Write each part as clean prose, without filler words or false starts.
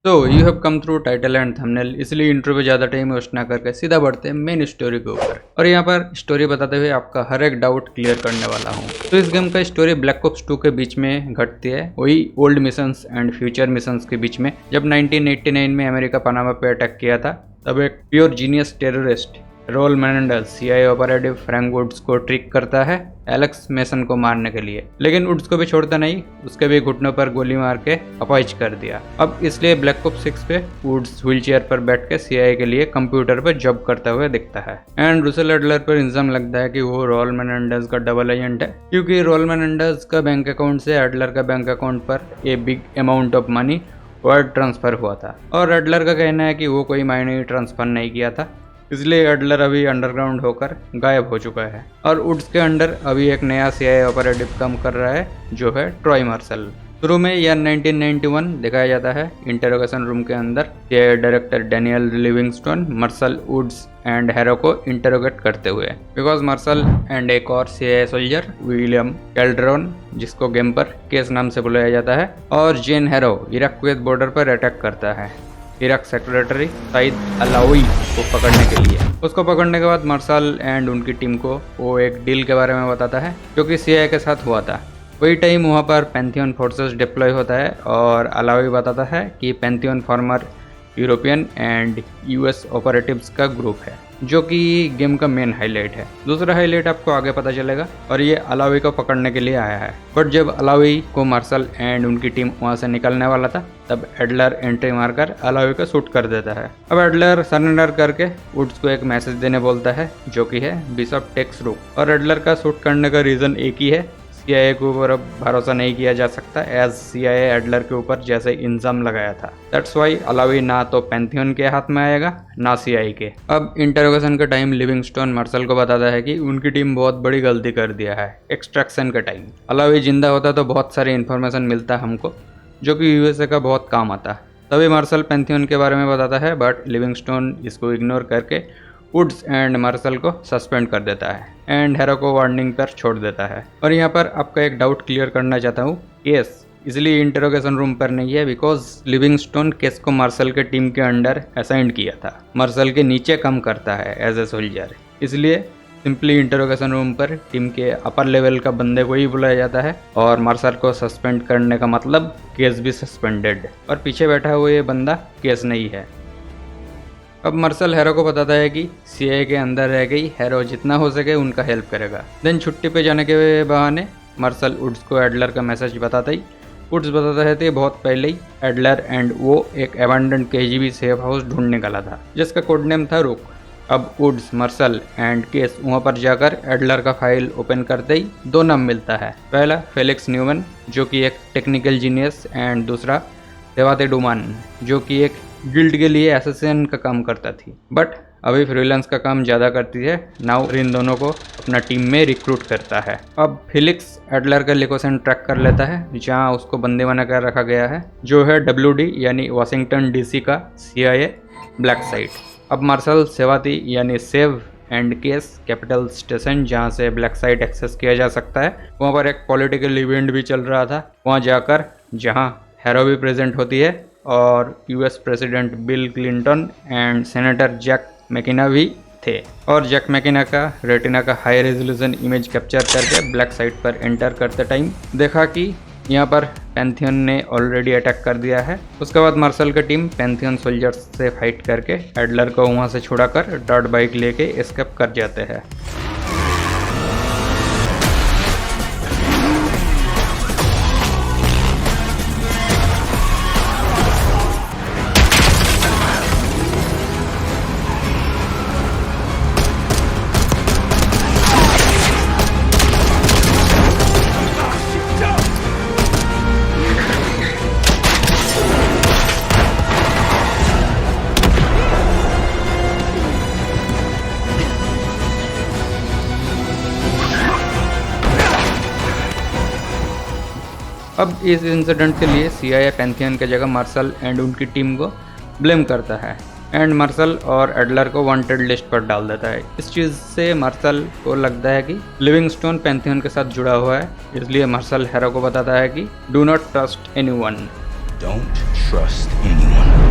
तो you have come through title and thumbnail, इसलिए intro पे ज़्यादा टाइम वेस्ट ना करके सीधा बढ़ते हैं मेन स्टोरी के ऊपर। और यहाँ पर स्टोरी बताते हुए आपका हर एक डाउट क्लियर करने वाला हूँ। तो इस गेम का स्टोरी ब्लैक ऑप्स 2 के बीच में घटती है, वही old missions and future missions के बीच में। जब 1989 में अमेरिका पनामा पे अटैक किया था, तब एक pure genius terrorist Raul Menendez CIA operative Frank Woods को ट्रिक करता है एलेक्स मेसन को मारने के लिए, लेकिन वुड्स को भी छोड़ता नहीं, उसके भी घुटनों पर गोली मार के अपाइज कर दिया। अब इसलिए ब्लैक ऑप्स 6 पे वुड्स व्हीलचेयर पर बैठ के सीआईए के लिए कंप्यूटर पर जॉब करता हुआ दिखता है। एंड रुसेल एडलर पर इल्जाम लगता है कि वो रोल मेनेंडेस का डबल एजेंट है, क्योंकि रोल मेनेंडेस का बैंक अकाउंट से एडलर का बैंक अकाउंट पर a big amount of money wire transfer हुआ था, और एडलर का कहना है कि वो कोई मनी ट्रांसफर नहीं किया था, इसलिए एडलर अभी अंडरग्राउंड होकर गायब हो चुका है। और वुड्स के अंडर अभी एक नया सीआईए ऑपरेटिव काम कर रहा है, जो है ट्रॉय मार्शल। शुरू में यह 1991 दिखाया जाता है। इंटरोगेशन रूम के अंदर CIA director Daniel Livingstone Marshall, Woods and Harrow को इंटरोगेट करते हुए, बिकॉज मार्शल एंड एक और सीआईए सोल्जर विलियम कैल्ड्रोन, जिसको गेम पर केस नाम से बुलाया जाता है, और जेन हैरो इराक कुवैत बॉर्डर पर अटैक करता है इराक सेक्रेटरी सईद अलावी को पकड़ने के लिए। उसको पकड़ने के बाद मार्शल एंड उनकी टीम को वो एक डील के बारे में बताता है जो कि सीआईए के साथ हुआ था। वही टाइम वहाँ पर पैंथियन फोर्सेस डिप्लॉय होता है, और अलावी बताता है कि Pantheon farmer European and US operatives का ग्रुप है, जो कि गेम का मेन हाईलाइट है। दूसरा हाईलाइट आपको आगे पता चलेगा, और ये अलावी को पकड़ने के लिए आया है। बट जब अलावी को मार्शल एंड उनकी टीम वहाँ से निकलने वाला था, तब एडलर एंट्री मारकर अलावी को शूट कर देता है। अब एडलर सरेंडर करके वुड्स को एक मैसेज देने बोलता है, जो कि है बिशप टेक्स रूक। और एडलर का शूट करने का रीज़न एक ही है, सीआईए के ऊपर अब भरोसा नहीं किया जा सकता, एज सीआईए एडलर के ऊपर जैसे इल्जाम लगाया था। दैट्स वाई अलावी ना तो पैंथियन के हाथ में आएगा ना सीआईए के। अब इंटरोगेशन के टाइम लिविंगस्टोन मार्शल को बताता है कि उनकी टीम बहुत बड़ी गलती कर दिया है। एक्सट्रैक्शन के टाइम अलावी जिंदा होता तो बहुत सारी इन्फॉर्मेशन मिलता हमको, जो कि यूएसए का बहुत काम आता। तभी मार्शल पैंथियन के बारे में बताता है, बट लिविंगस्टोन इसको इग्नोर करके वुड्स एंड मार्शल को सस्पेंड कर देता है एंड हैरो को वार्निंग पर छोड़ देता है। और यहाँ पर आपका एक डाउट क्लियर करना चाहता हूँ। केस इसलिए इंटरोगेशन रूम पर नहीं है, बिकॉज लिविंगस्टोन केस को मार्शल के टीम के अंडर असाइंड किया था। मार्शल के नीचे काम करता है एज ए सोल्जर, इसलिए सिंपली इंटरोगेशन रूम पर टीम के अपर लेवल का बंदे को ही बुलाया जाता है, और मार्शल को सस्पेंड करने का मतलब केस भी सस्पेंडेड, और पीछे बैठा हुआ ये बंदा केस नहीं है। अब मार्शल हैरो को बताता है कि सीआईए के अंदर रह गई, हैरो जितना हो सके उनका हेल्प करेगा। देन छुट्टी पे जाने के बहाने मार्शल वुड्स को एडलर का मैसेज बताता ही वुड्स बताता है कि बहुत पहले ही एडलर एंड वो एक एबंडेंट केजीबी सेफ हाउस ढूंढ निकाला था, जिसका कोड नेम था रुक। अब वुड्स, मार्शल एंड केस वहाँ पर जाकर एडलर का फाइल ओपन करते ही दो नाम मिलता है। पहला फेलिक्स न्यूमैन, जो कि एक टेक्निकल जीनियस, एंड दूसरा सेवाते डुमान, जो कि एक गिल्ड के लिए एसोसिएशन का काम करता थी, बट अभी फ्रीलांस का काम ज़्यादा करती है। नाउ इन दोनों को अपना टीम में रिक्रूट करता है। अब फिलिक्स एडलर का लोकेशन ट्रैक कर लेता है, जहां उसको बंदी बना कर रखा गया है, जो है WD यानी वाशिंगटन DC का सीआईए ब्लैक साइट। अब मार्शल सेवाती यानी save and case capital station, जहाँ से ब्लैक साइट एक्सेस किया जा सकता है, वहाँ पर एक पॉलिटिकल इवेंट भी चल रहा था। वहाँ जाकर जहाँ हैरो भी प्रेजेंट होती है, और US president Bill Clinton and senator Jack Mackenna भी थे, और जैक मैकिना का रेटिना का हाई रेजोल्यूशन इमेज कैप्चर करके ब्लैक साइट पर एंटर करते टाइम देखा कि यहाँ पर पैंथियन ने ऑलरेडी अटैक कर दिया है। उसके बाद मार्शल की टीम पैंथियन सोल्जर्स से फाइट करके एडलर को वहाँ से छुड़ाकर डॉट बाइक लेके एस्केप कर जाते हैं। अब इस इंसिडेंट के लिए सीआईए पैंथियन की जगह मार्शल एंड उनकी टीम को ब्लेम करता है, एंड मार्शल और एडलर को वांटेड लिस्ट पर डाल देता है। इस चीज़ से मार्शल को लगता है कि लिविंगस्टोन पैंथियन के साथ जुड़ा हुआ है, इसलिए मार्शल हैरो को बताता है कि do not trust anyone. Don't trust anyone.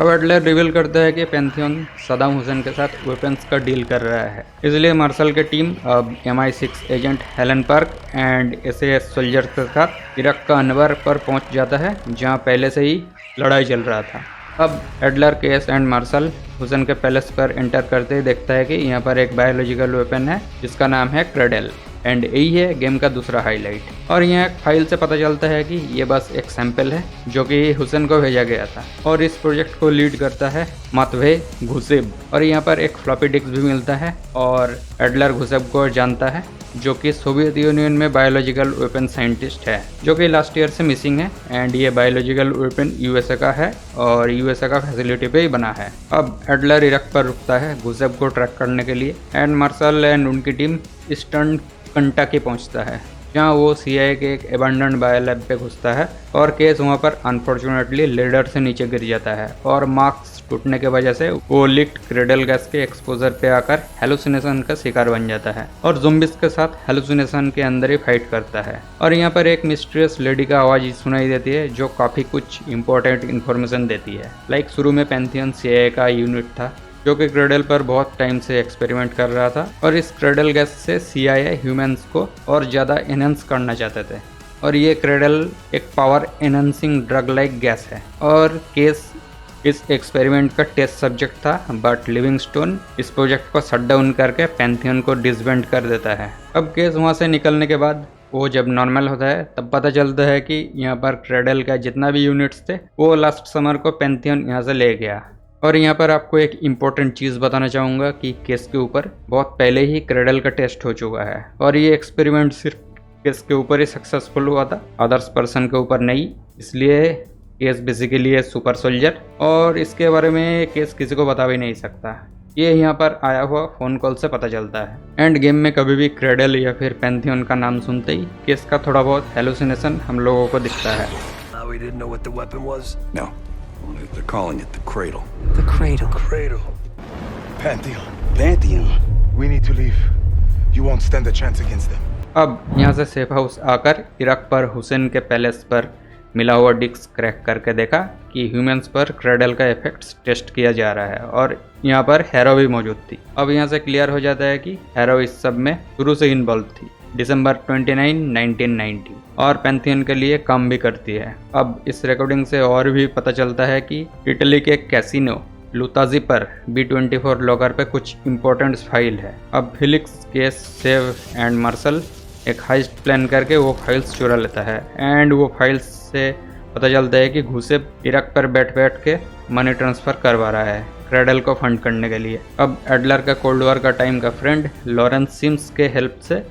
अब एडलर रिवील करता है कि पैंथियन सदाम हुसैन के साथ वेपन्स का डील कर रहा है, इसलिए मार्शल की टीम अब MI6 agent Helen park and SAS soldiers के साथ इराक का अनवर पर पहुंच जाता है, जहां पहले से ही लड़ाई चल रहा था। अब Adler, Case and Marshall Hussain के पैलेस पर एंटर करते ही देखता है कि यहाँ पर एक बायोलॉजिकल वेपन है जिसका नाम है क्रेडल, एंड यही है गेम का दूसरा हाईलाइट। और यहाँ फाइल से पता चलता है कि ये बस एक सैंपल है जो कि हुसैन को भेजा गया था, और इस प्रोजेक्ट को लीड करता है मातवे घुसेब। और यहाँ पर एक फ्लॉपी डिस्क भी मिलता है, और एडलर घुसेब को जानता है जो कि सोवियत यूनियन में बायोलॉजिकल वेपन साइंटिस्ट है, जो कि लास्ट ईयर से मिसिंग है, एंड ये बायोलॉजिकल वेपन USA का है और USA का फैसिलिटी पे ही बना है। अब एडलर इराक पर रुकता है घुसेब को ट्रैक करने के लिए, एंड मार्शल एंड उनकी टीम ईस्टर्न कंटाकी पहुंचता है, जहां वो CIA के एक एबंडन्ड बायो लैब पे घुसता है, और केस वहां पर अनफॉर्चुनेटली लेडर से नीचे गिर जाता है, और मार्क्स टूटने की वजह से वो लिक्ड क्रेडल गैस के एक्सपोजर पे आकर हेलुसिनेशन का शिकार बन जाता है, और ज़ोंबिस के साथ हेलुसिनेशन के अंदर ही फाइट करता है। और यहाँ पर एक मिस्टीरियस लेडी का आवाज़ सुनाई देती है जो काफ़ी कुछ इंपॉर्टेंट इन्फॉर्मेशन देती है। लाइक शुरू में पैंथियन CIA का यूनिट था जो कि क्रेडल पर बहुत टाइम से एक्सपेरिमेंट कर रहा था, और इस क्रेडल गैस से CIA ह्यूमंस को और ज़्यादा एनहेंस करना चाहते थे, और ये क्रेडल एक power enhancing drug like gas है। और केस इस एक्सपेरिमेंट का टेस्ट सब्जेक्ट था, बट लिविंगस्टोन इस प्रोजेक्ट को शट डाउन करके पैंथियन को डिसबैंड कर देता है। अब केस वहाँ से निकलने के बाद वो जब नॉर्मल होता है तब पता चलता है कि यहाँ पर क्रेडल का जितना भी यूनिट्स थे वो लास्ट समर को पैंथियन यहाँ से ले गया। और यहाँ पर आपको एक इम्पोर्टेंट चीज़ बताना चाहूँगा कि केस के ऊपर बहुत पहले ही क्रेडल का टेस्ट हो चुका है, और ये एक्सपेरिमेंट सिर्फ केस के ऊपर ही सक्सेसफुल हुआ था, अदर्स पर्सन के ऊपर नहीं। इसलिए केस बेसिकली है सुपर सोल्जर, और इसके बारे में केस किसी को बता भी नहीं सकता। ये यहाँ पर आया हुआ फ़ोन कॉल से पता चलता है। एंड गेम में कभी भी क्रेडल या फिर पैंथियन का नाम सुनते ही केस का थोड़ा बहुत हेलुसिनेशन हम लोगों को दिखता है। They're calling it the Cradle. The Cradle. Cradle. Pantheon. Pantheon. We need to leave. You won't stand a chance against them. अब यहाँ से सेफ हाउस आकर इराक पर हुसैन के पैलेस पर मिला हुआ डिस्क क्रैक करके देखा कि ह्यूमंस पर क्रेडल का इफेक्ट्स टेस्ट किया जा रहा है, और यहाँ पर हैरो भी मौजूद थी। अब यहाँ से क्लियर हो जाता है कि हैरो इस सब में शुरू से इन्वॉल्व थी, दिसंबर 29, 1990, और पैंथियन के लिए काम भी करती है। अब इस रिकॉर्डिंग से और भी पता चलता है कि इटली के कैसीनो लुताजी पर B24 लॉकर पे कुछ इंपॉर्टेंट फाइल है। अब Felix, Case, Save and Marshall एक हाइस्ट प्लान करके वो फाइल्स चुरा लेता है, एंड वो फाइल्स से पता चलता है कि घुसेब इराक पर बैठ के मनी ट्रांसफ़र करवा रहा है क्रेडल को फंड करने के लिए। अब एडलर का कोल्ड वॉर का टाइम का फ्रेंड लॉरेंस सिम्स के हेल्प से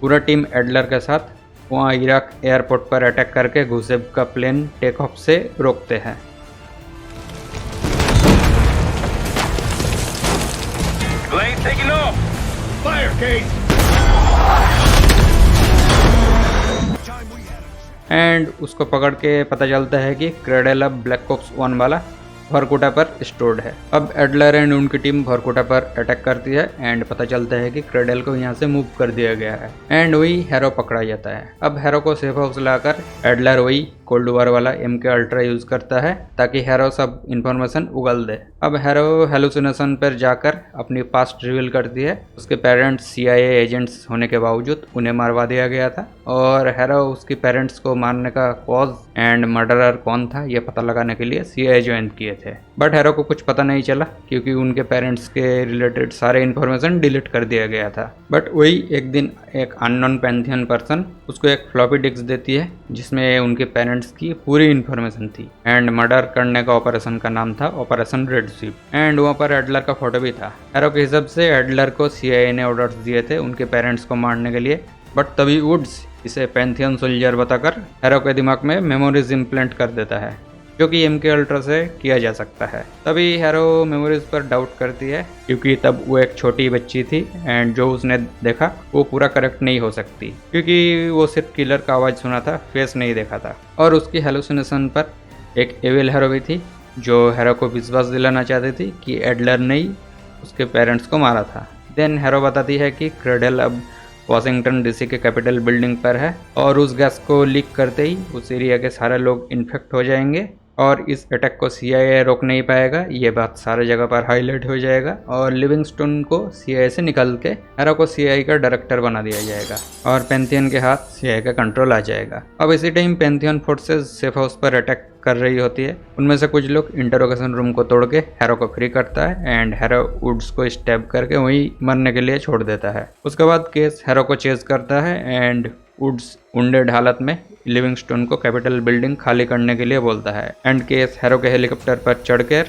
पूरा टीम एडलर के साथ वहाँ इराक एयरपोर्ट पर अटैक करके घुसेब का प्लेन टेक ऑफ से रोकते हैं। एंड उसको पकड़ के पता चलता है कि क्रेडल अब ब्लैक ऑप्स 1 वाला भरकोटा पर स्टोर्ड है। अब एडलर एंड उनकी टीम भरकोटा पर अटैक करती है, एंड पता चलता है कि क्रेडल को यहाँ से मूव कर दिया गया है, एंड वही हैरो पकड़ा जाता है। अब हैरो को सेफ हाउस लाकर एडलर वही कोल्ड वॉर वाला MK अल्ट्रा यूज करता है ताकि हैरो सब इंफॉर्मेशन उगल दे। अब हैरो हेलुसिनेशन पर जाकर अपनी पास्ट रिवील करती है। उसके पेरेंट्स CIA एजेंट्स होने के बावजूद उन्हें मारवा दिया गया था, और हैरो उसके पेरेंट्स को मारने का कॉज एंड मर्डरर कौन था ये पता लगाने के लिए CIA ज्वाइन किए थे। बट हैरो को कुछ पता नहीं चला क्योंकि उनके पेरेंट्स के रिलेटेड सारे इन्फॉर्मेशन डिलीट कर दिया गया था। बट वही एक दिन एक अननोन पैंथियन पर्सन उसको एक फ्लॉपी डिस्क देती है जिसमें उनके पेरेंट्स की पूरी इन्फॉर्मेशन थी, एंड मर्डर करने का ऑपरेशन का नाम था ऑपरेशन रेड स्वीप, एंड वहाँ पर एडलर का फोटो भी था। हैरो के हिसाब से एडलर को CIA ने ऑर्डर्स दिए थे उनके पेरेंट्स को मारने के लिए, बट तभी वुड्स इसे पैंथियन सोल्जर बताकर हैरो के दिमाग में मेमोरीज इम्प्लांट कर देता है, जो कि MK अल्ट्रा से किया जा सकता है। तभी हैरो मेमोरीज पर डाउट करती है क्योंकि तब वो एक छोटी बच्ची थी, एंड जो उसने देखा वो पूरा करेक्ट नहीं हो सकती क्योंकि वो सिर्फ किलर का आवाज़ सुना था, फेस नहीं देखा था। और उसकी हेलुसिनेशन पर एक एविल हैरो भी थी जो हैरो को विश्वास दिलाना चाहती थी कि एडलर ने ही उसके पेरेंट्स को मारा था। देन हैरो बताती है कि क्रेडल अब वाशिंगटन DC के कैपिटल बिल्डिंग पर है, और उस गैस को लीक करते ही उस एरिया के सारे लोग इन्फेक्ट हो जाएंगे, और इस अटैक को CIA रोक नहीं पाएगा, ये बात सारे जगह पर हाईलाइट हो जाएगा और लिविंगस्टोन को CIA से निकाल के हैरो को CIA का डायरेक्टर बना दिया जाएगा और पैंथियन के हाथ CIA का कंट्रोल आ जाएगा। अब इसी time Pantheon forces safe house पर अटैक कर रही होती है। उनमें से कुछ लोग इंटरोगेशन रूम को तोड़ के हैरो को फ्री करता है एंड हैरो वुड्स को स्टैब करके वहीं मरने के लिए छोड़ देता है। उसके बाद केस हैरो को चेज करता है एंड वुड्स वुंडेड हालत में लिविंगस्टोन को कैपिटल बिल्डिंग खाली करने के लिए बोलता है एंड केस हैरो के हेलीकॉप्टर पर चढ़कर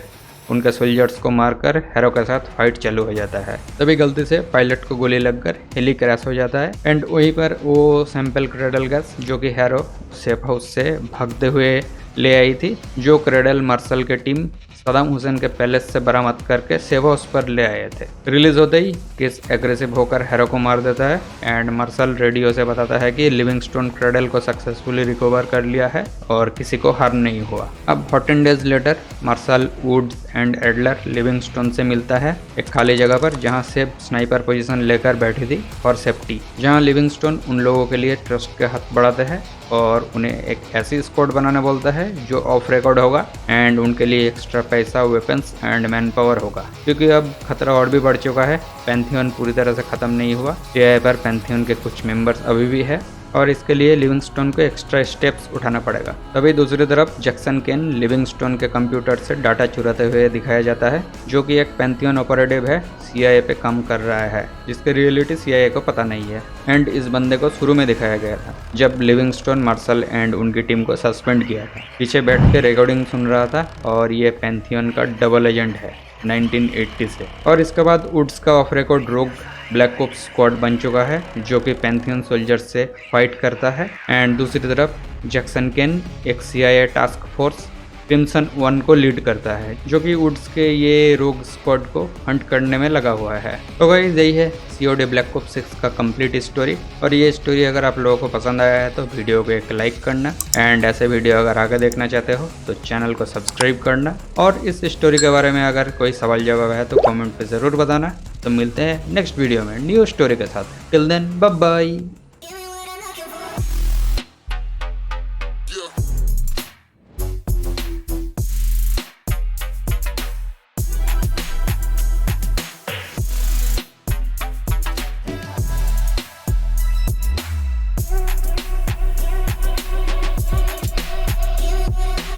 उनके सोल्जर्स को मारकर हैरो के साथ फाइट चालू हो जाता है। तभी गलती से पायलट को गोली लगकर हेली क्रैश हो जाता है एंड वहीं पर वो सैंपल क्रेडल गैस जो कि हैरो सेफ हाउस से भागते हुए ले आई थी, जो क्रेडल मार्शल के टीम सदाम हुसैन के पैलेस से बरामद करके सेफ हाउस पर ले आए थे। रिलीज होते ही किस एग्रेसिव होकर हैरो को मार देता है एंड मार्शल रेडियो से बताता है कि लिविंगस्टोन क्रेडल को सक्सेसफुली रिकवर कर लिया है और किसी को हार्म नहीं हुआ। अब 14 days later Marshall Woods and Adler Livingstone से मिलता है एक खाली जगह पर जहां सेब स्नाइपर पोजीशन लेकर बैठी थी फॉर सेफ्टी, जहां लिविंगस्टोन उन लोगों के लिए ट्रस्ट के हाथ बढ़ाते हैं और उन्हें एक ऐसी स्क्वाड बनाने बोलता है जो ऑफ रिकॉर्ड होगा एंड उनके लिए एक्स्ट्रा पैसा, वेपन्स एंड मैन पावर होगा, क्योंकि अब खतरा और भी बढ़ चुका है। पैंथियन पूरी तरह से खत्म नहीं हुआ, CIA पर पैंथियन के कुछ मेंबर्स अभी भी है और इसके लिए लिविंगस्टोन को एक्स्ट्रा स्टेप्स उठाना पड़ेगा। तभी दूसरी तरफ जैक्सन केन लिविंगस्टोन के कंप्यूटर से डाटा चुराते हुए दिखाया जाता है, जो कि एक पैंथियन ऑपरेटिव है, CIA पे काम कर रहा है, जिसकी रियलिटी CIA को पता नहीं है एंड इस बंदे को शुरू में दिखाया गया था जब लिविंगस्टोन मार्शल एंड उनकी टीम को सस्पेंड किया था। पीछे बैठ के रिकॉर्डिंग सुन रहा था और ये पैंथियन का डबल एजेंट है 1980 से। और इसके बाद वुड्स का ऑफ रिकॉर्ड रोग ब्लैक ओप्स स्क्वाड बन चुका है जो कि पैंथियन सोल्जर्स से फाइट करता है एंड दूसरी तरफ जैक्सन केन एक CIA टास्क फोर्स क्रिम्सन 1 को लीड करता है, जो कि वुड्स के ये रोग स्क्वाड को हंट करने में लगा हुआ है। तो गाइस यही है COD ब्लैक ओप्स 6 का कंप्लीट स्टोरी और ये स्टोरी अगर आप लोगों को पसंद आया है तो वीडियो को एक लाइक करना एंड ऐसे वीडियो अगर आगे देखना चाहते हो तो चैनल को सब्सक्राइब करना और इस स्टोरी के बारे में अगर कोई सवाल जवाब है तो कमेंट पे ज़रूर बताना। तो मिलते हैं नेक्स्ट वीडियो में न्यू स्टोरी के साथ। Till then bye bye.